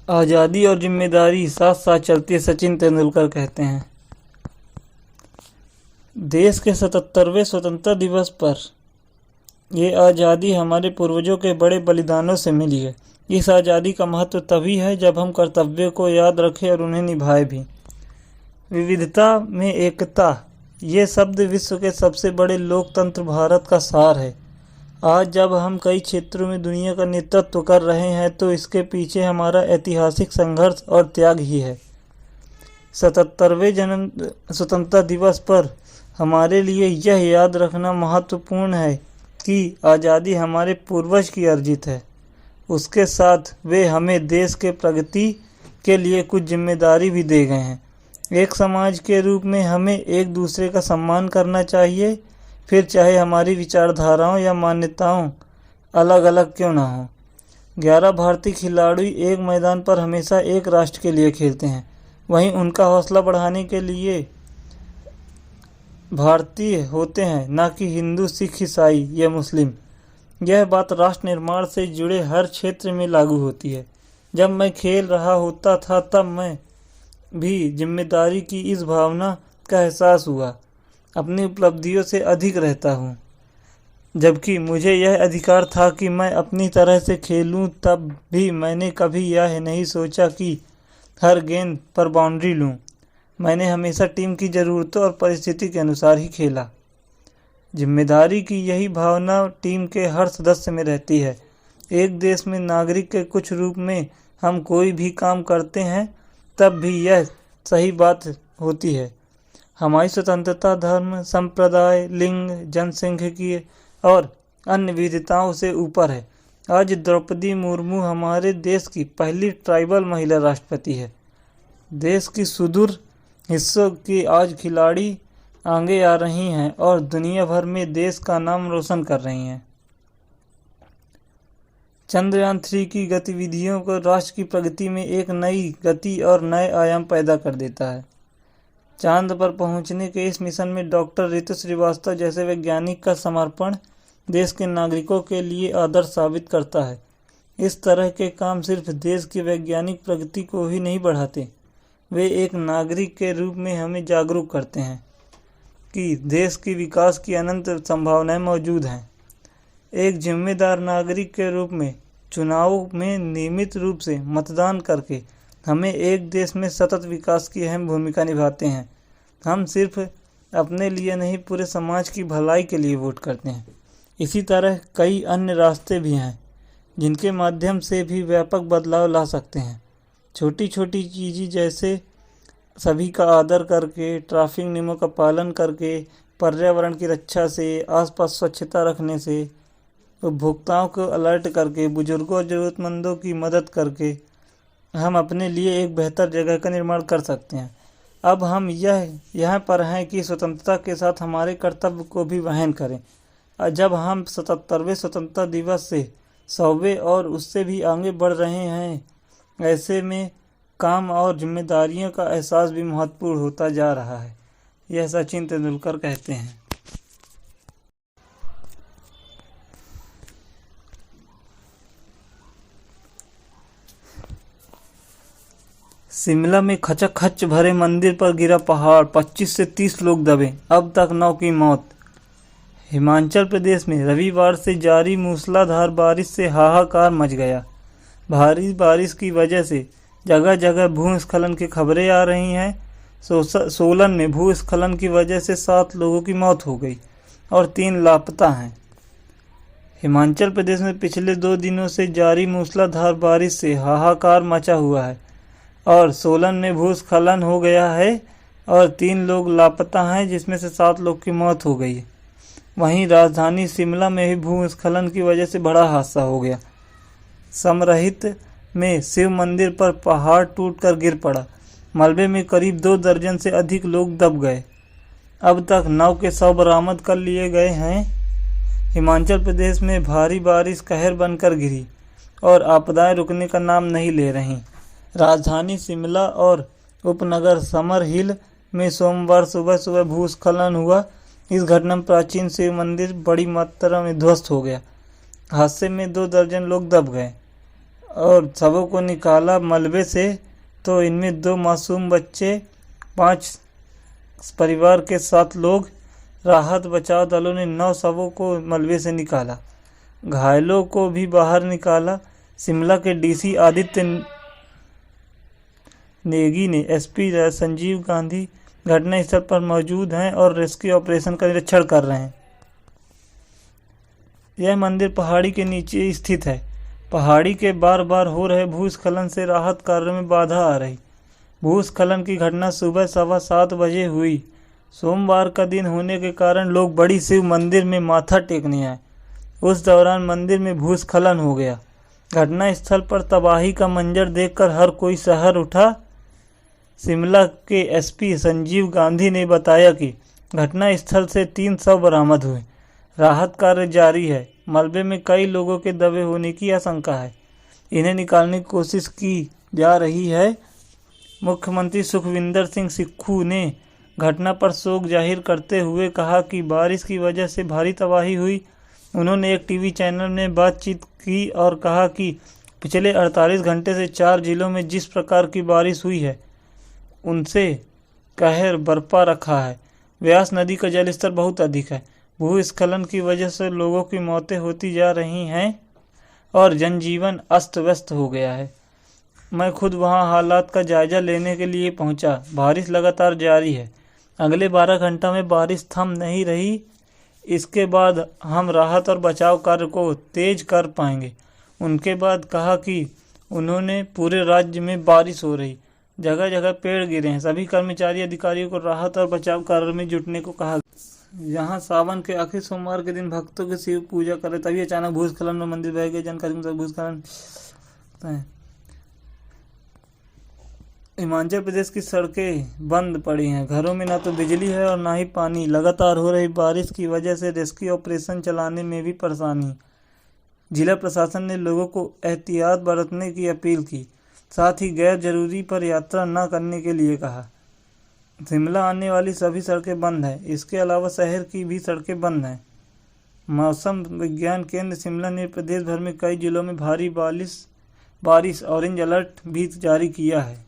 आज़ादी और जिम्मेदारी साथ साथ चलती है, सचिन तेंदुलकर कहते हैं। देश के 77वें स्वतंत्रता दिवस पर ये आज़ादी हमारे पूर्वजों के बड़े बलिदानों से मिली है। इस आज़ादी का महत्व तभी है जब हम कर्तव्यों को याद रखें और उन्हें निभाएं भी। विविधता में एकता, ये शब्द विश्व के सबसे बड़े लोकतंत्र भारत का सार है। आज जब हम कई क्षेत्रों में दुनिया का नेतृत्व कर रहे हैं तो इसके पीछे हमारा ऐतिहासिक संघर्ष और त्याग ही है। 77वें स्वतंत्रता दिवस पर हमारे लिए यह याद रखना महत्वपूर्ण है कि आज़ादी हमारे पूर्वज की अर्जित है। उसके साथ वे हमें देश के प्रगति के लिए कुछ जिम्मेदारी भी दे गए हैं। एक समाज के रूप में हमें एक दूसरे का सम्मान करना चाहिए, फिर चाहे हमारी विचारधाराओं या मान्यताओं अलग अलग क्यों ना हो। 11 भारतीय खिलाड़ी एक मैदान पर हमेशा एक राष्ट्र के लिए खेलते हैं, वहीं उनका हौसला बढ़ाने के लिए भारतीय होते हैं, ना कि हिंदू, सिख, ईसाई या मुस्लिम। यह बात राष्ट्र निर्माण से जुड़े हर क्षेत्र में लागू होती है। जब मैं खेल रहा होता था तब मैं भी जिम्मेदारी की इस भावना का एहसास हुआ। अपनी उपलब्धियों से अधिक रहता हूँ, जबकि मुझे यह अधिकार था कि मैं अपनी तरह से खेलूं। तब भी मैंने कभी यह नहीं सोचा कि हर गेंद पर बाउंड्री लूं। मैंने हमेशा टीम की ज़रूरतों और परिस्थिति के अनुसार ही खेला। जिम्मेदारी की यही भावना टीम के हर सदस्य में रहती है। एक देश में नागरिक के कुछ रूप में हम कोई भी काम करते हैं तब भी यह सही बात होती है। हमारी स्वतंत्रता धर्म, संप्रदाय, लिंग, जनसांख्यिकीय और अन्य विविधताओं से ऊपर है। आज द्रौपदी मुर्मू हमारे देश की पहली ट्राइबल महिला राष्ट्रपति है। देश की सुदूर हिस्सों की आज खिलाड़ी आगे आ रही हैं और दुनिया भर में देश का नाम रोशन कर रही हैं। चंद्रयान 3 की गतिविधियों को राष्ट्र की प्रगति में एक नई गति और नए आयाम पैदा कर देता है। चांद पर पहुंचने के इस मिशन में डॉक्टर रितु श्रीवास्तव जैसे वैज्ञानिक का समर्पण देश के नागरिकों के लिए आदर्श साबित करता है। इस तरह के काम सिर्फ देश की वैज्ञानिक प्रगति को ही नहीं बढ़ाते, वे एक नागरिक के रूप में हमें जागरूक करते हैं कि देश की विकास की अनंत संभावनाएं मौजूद हैं। एक जिम्मेदार नागरिक के रूप में चुनाव में नियमित रूप से मतदान करके हमें एक देश में सतत विकास की अहम भूमिका निभाते हैं। हम सिर्फ अपने लिए नहीं, पूरे समाज की भलाई के लिए वोट करते हैं। इसी तरह कई अन्य रास्ते भी हैं जिनके माध्यम से भी व्यापक बदलाव ला सकते हैं। छोटी छोटी चीज़ें जैसे सभी का आदर करके, ट्रैफिक नियमों का पालन करके, पर्यावरण की रक्षा से, आसपास स्वच्छता रखने से, उपभोक्ताओं को अलर्ट करके, बुजुर्गों और ज़रूरतमंदों की मदद करके हम अपने लिए एक बेहतर जगह का निर्माण कर सकते हैं। अब हम यहाँ पर हैं कि स्वतंत्रता के साथ हमारे कर्तव्य को भी वहन करें। जब हम 77वें स्वतंत्रता दिवस से 100वें और उससे भी आगे बढ़ रहे हैं, ऐसे में काम और जिम्मेदारियों का एहसास भी महत्वपूर्ण होता जा रहा है। यह सचिन तेंदुलकर कहते हैं। शिमला में खचाखच भरे मंदिर पर गिरा पहाड़, 25 से 30 लोग दबे, अब तक 9 की मौत। हिमाचल प्रदेश में रविवार से जारी मूसलाधार बारिश से हाहाकार मच गया। भारी बारिश की वजह से जगह जगह भूस्खलन की खबरें आ रही हैं। सोलन में भूस्खलन की वजह से 7 लोगों की मौत हो गई और 3 लापता हैं। हिमाचल प्रदेश में पिछले 2 दिनों से जारी मूसलाधार बारिश से हाहाकार मचा हुआ है और सोलन में भूस्खलन हो गया है और 3 लोग लापता हैं, जिसमें से 7 लोग की मौत हो गई है। वहीं राजधानी शिमला में भी भूस्खलन की वजह से बड़ा हादसा हो गया। समरहित में शिव मंदिर पर पहाड़ टूटकर गिर पड़ा। मलबे में करीब 2 दर्जन से अधिक लोग दब गए। अब तक 9 के शव बरामद कर लिए गए हैं। हिमाचल प्रदेश में भारी बारिश कहर बनकर गिरी और आपदाएं रुकने का नाम नहीं ले रहीं। राजधानी शिमला और उपनगर समर हिल में सोमवार सुबह सुबह भूस्खलन हुआ। इस घटना में प्राचीन शिव मंदिर बड़ी मात्रा में ध्वस्त हो गया। हादसे में 2 दर्जन लोग दब गए और शवों को निकाला मलबे से, तो इनमें 2 मासूम बच्चे, 5 परिवार के 7 लोग। राहत बचाव दलों ने 9 शवों को मलबे से निकाला, घायलों को भी बाहर निकाला। शिमला के डीसी आदित्य नेगी ने एसपी संजीव गांधी घटनास्थल पर मौजूद हैं और रेस्क्यू ऑपरेशन का निरीक्षण कर रहे हैं। यह मंदिर पहाड़ी के नीचे स्थित है। पहाड़ी के बार बार हो रहे भूस्खलन से राहत कार्यों में बाधा आ रही। भूस्खलन की घटना सुबह 7:15 बजे हुई। सोमवार का दिन होने के कारण लोग बड़ी शिव मंदिर में माथा टेकने आए। उस दौरान मंदिर में भूस्खलन हो गया। घटना स्थल पर तबाही का मंजर देखकर हर कोई शहर उठा। शिमला के एसपी संजीव गांधी ने बताया कि घटना स्थल से 3 शव बरामद हुए। राहत कार्य जारी है। मलबे में कई लोगों के दबे होने की आशंका है। इन्हें निकालने की कोशिश की जा रही है। मुख्यमंत्री सुखविंदर सिंह सुक्खू ने घटना पर शोक जाहिर करते हुए कहा कि बारिश की वजह से भारी तबाही हुई। उन्होंने एक टीवी चैनल में बातचीत की और कहा कि पिछले 48 घंटे से 4 जिलों में जिस प्रकार की बारिश हुई है उनसे कहर बरपा रखा है। व्यास नदी का जलस्तर बहुत अधिक है। भूस्खलन की वजह से लोगों की मौतें होती जा रही हैं और जनजीवन अस्त व्यस्त हो गया है। मैं खुद वहां हालात का जायजा लेने के लिए पहुंचा। बारिश लगातार जारी है। अगले 12 घंटों में बारिश थम नहीं रही। इसके बाद हम राहत और बचाव कार्य को तेज कर पाएंगे। उनके बाद कहा कि उन्होंने पूरे राज्य में बारिश हो रही, जगह जगह पेड़ गिरे हैं। सभी कर्मचारी अधिकारियों को राहत और बचाव कार्य में जुटने को कहा। यहाँ सावन के आखिरी सोमवार के दिन भक्तों की शिव पूजा करे, तभी अचानक भूस्खलन में मंदिर बह गए। जानकारी के मुताबिक भूस्खलन हिमाचल प्रदेश की सड़कें बंद पड़ी हैं। घरों में ना तो बिजली है और ना ही पानी। लगातार हो रही बारिश की वजह से रेस्क्यू ऑपरेशन चलाने में भी परेशानी। जिला प्रशासन ने लोगों को एहतियात बरतने की अपील की, साथ ही गैर जरूरी पर यात्रा न करने के लिए कहा। शिमला आने वाली सभी सड़कें बंद हैं। इसके अलावा शहर की भी सड़कें बंद हैं। मौसम विज्ञान केंद्र शिमला ने प्रदेश भर में कई जिलों में भारी बारिश ऑरेंज अलर्ट भी जारी किया है।